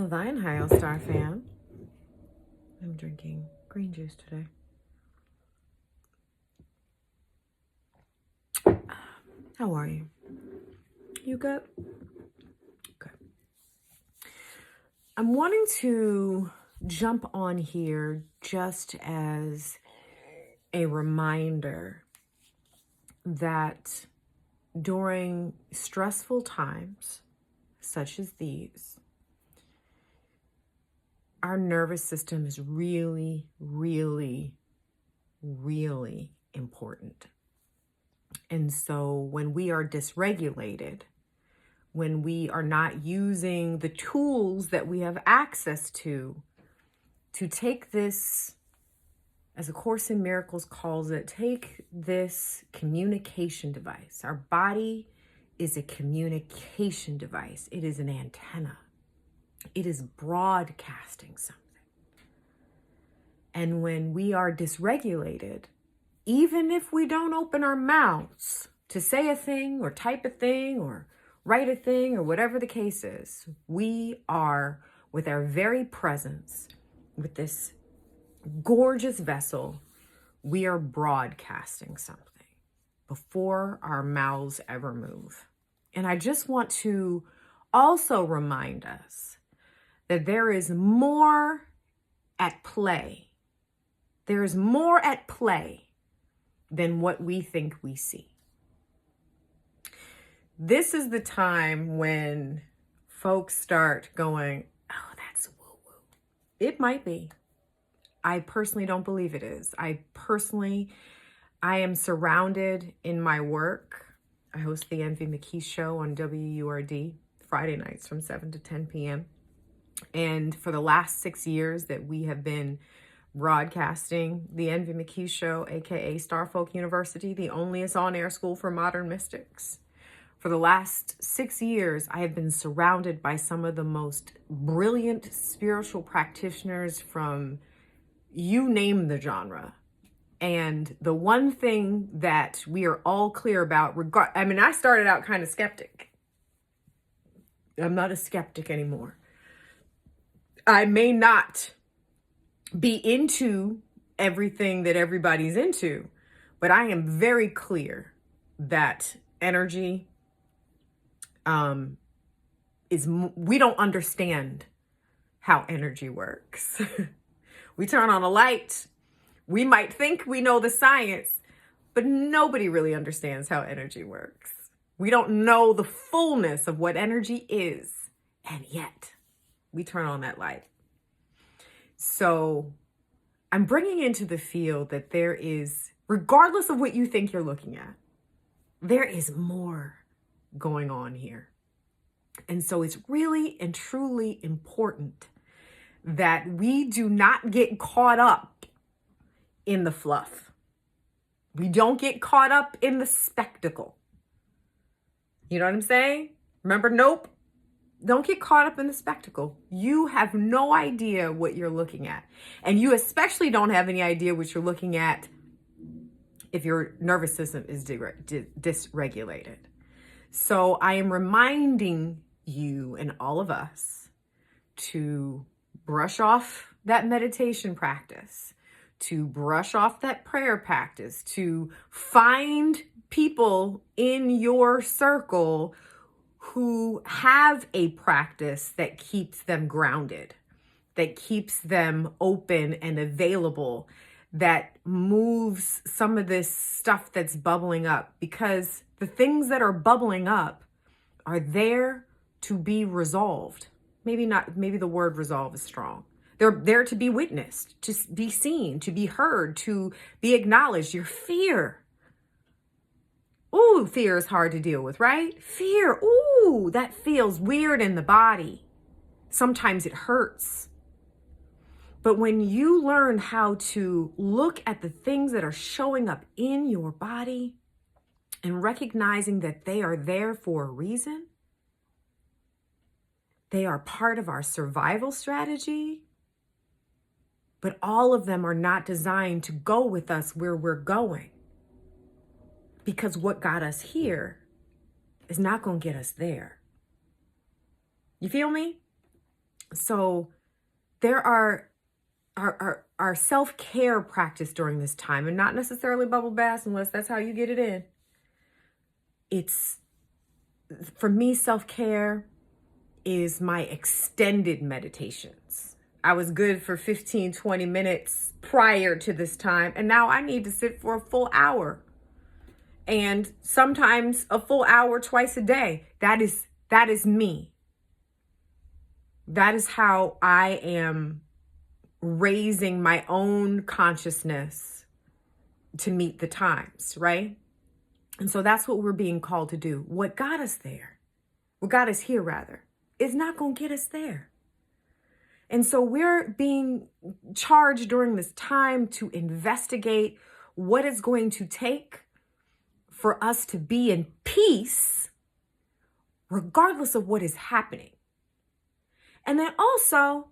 Thine Hi, Star fam. I'm drinking green juice today. How are you? You good? Good. I'm wanting to jump on here just as a reminder that during stressful times such as these, our nervous system is really, really, really important. And so when we are dysregulated, when we are not using the tools that we have access to take this, as A Course in Miracles calls it, take this communication device. Our body is a communication device. It is an antenna. It is broadcasting something. And when we are dysregulated, even if we don't open our mouths to say a thing or type a thing or write a thing or whatever the case is, we are, with our very presence, with this gorgeous vessel, we are broadcasting something before our mouths ever move. And I just want to also remind us that there is more at play. There is more at play than what we think we see. This is the time when folks start going, oh, that's woo-woo. It might be. I personally don't believe it is. I am surrounded in my work. I host the Envy McKee Show on WURD Friday nights from 7 to 10 p.m. And for the last 6 years that we have been broadcasting the Envy McKee Show, aka Starfolk University, the onlyest on-air school for modern mystics. For the last 6 years, I have been surrounded by some of the most brilliant spiritual practitioners from you name the genre. And the one thing that we are all clear about, I started out kind of skeptic. I'm not a skeptic anymore. I may not be into everything that everybody's into, but I am very clear that energy we don't understand how energy works. We turn on a light, we might think we know the science, but nobody really understands how energy works. We don't know the fullness of what energy is, and yet we turn on that light. So I'm bringing into the field that there is, regardless of what you think you're looking at, there is more going on here. And so it's really and truly important that we do not get caught up in the fluff. We don't get caught up in the spectacle. You know what I'm saying? Remember, nope. Don't get caught up in the spectacle. You have no idea what you're looking at. And you especially don't have any idea what you're looking at if your nervous system is dysregulated. So I am reminding you and all of us to brush off that meditation practice, to brush off that prayer practice, to find people in your circle who have a practice that keeps them grounded, that keeps them open and available, that moves some of this stuff that's bubbling up, because the things that are bubbling up are there to be resolved. Maybe the word resolve is strong. They're there to be witnessed, to be seen, to be heard, to be acknowledged. Your fear. Ooh, fear is hard to deal with, right? Fear, ooh, that feels weird in the body. Sometimes it hurts. But when you learn how to look at the things that are showing up in your body and recognizing that they are there for a reason, they are part of our survival strategy, but all of them are not designed to go with us where we're going. Because what got us here is not going to get us there. You feel me? So there are our self-care practice during this time, and not necessarily bubble baths unless that's how you get it in. It's, for me, self-care is my extended meditations. I was good for 15, 20 minutes prior to this time, and now I need to sit for a full hour. And sometimes a full hour twice a day. That is me. That is how I am raising my own consciousness to meet the times, right? And so that's what we're being called to do. What got us there, what got us here rather, is not going to get us there. And so we're being charged during this time to investigate what it's going to take for us to be in peace, regardless of what is happening. And then also,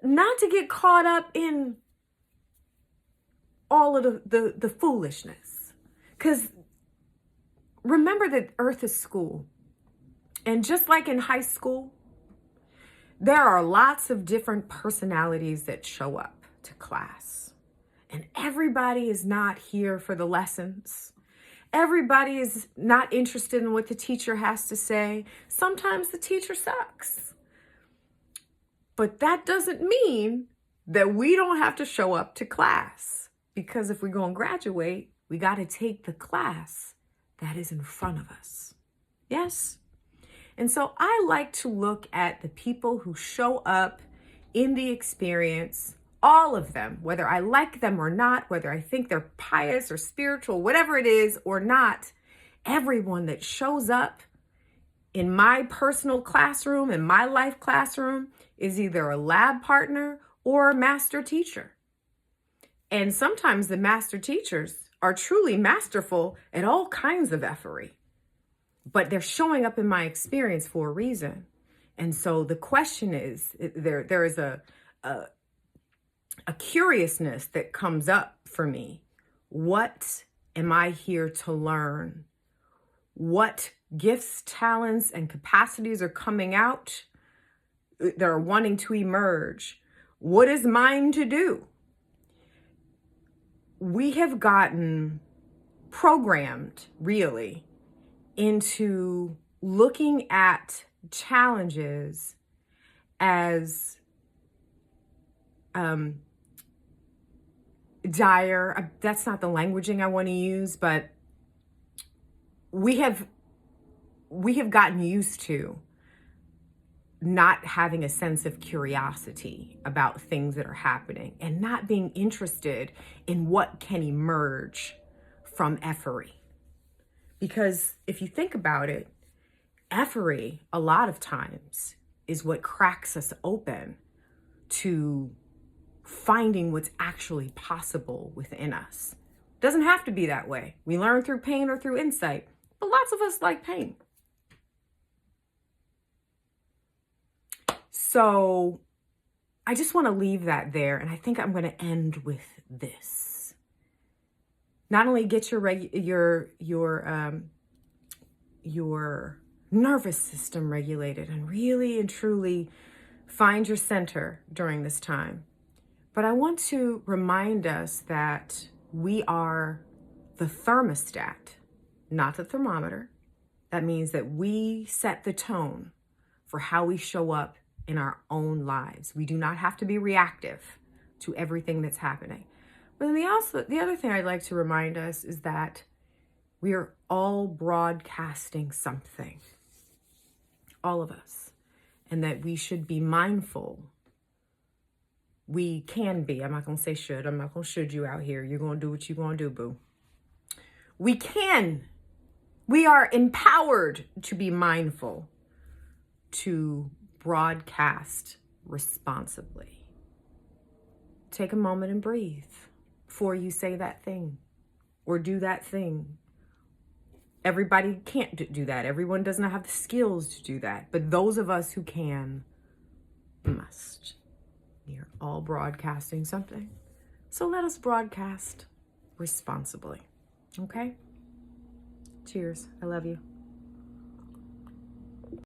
not to get caught up in all of the foolishness. Because remember that Earth is school. And just like in high school, there are lots of different personalities that show up to class. And everybody is not here for the lessons. Everybody is not interested in what the teacher has to say. Sometimes the teacher sucks. But that doesn't mean that we don't have to show up to class. Because if we're going to graduate, we got to take the class that is in front of us. Yes? And so I like to look at the people who show up in the experience, all of them, whether I like them or not, whether I think they're pious or spiritual, whatever it is or not, everyone that shows up in my personal classroom, in my life classroom, is either a lab partner or a master teacher. And sometimes the master teachers are truly masterful at all kinds of effery, but they're showing up in my experience for a reason. And so the question is, there is a curiousness that comes up for me. What am I here to learn? What gifts, talents, and capacities are coming out that are wanting to emerge? What is mine to do? We have gotten programmed, really, into looking at challenges as dire. That's not the languaging I want to use, but we have gotten used to not having a sense of curiosity about things that are happening and not being interested in what can emerge from effery. Because if you think about it, effery a lot of times is what cracks us open to finding what's actually possible within us. Doesn't have to be that way. We learn through pain or through insight, but lots of us like pain. So I just want to leave that there. And I think I'm going to end with this. Not only get your nervous system regulated and really and truly find your center during this time, but I want to remind us that we are the thermostat, not the thermometer. That means that we set the tone for how we show up in our own lives. We do not have to be reactive to everything that's happening. But then the other thing I'd like to remind us is that we are all broadcasting something, all of us, and that we should be mindful. We can be. I'm not going to say should. I'm not going to should you out here. You're going to do what you're going to do, boo. We are empowered to be mindful, to broadcast responsibly. Take a moment and breathe before you say that thing or do that thing. Everybody can't do that. Everyone does not have the skills to do that. But those of us who can must. You're all broadcasting something. So let us broadcast responsibly. Okay? Cheers. I love you.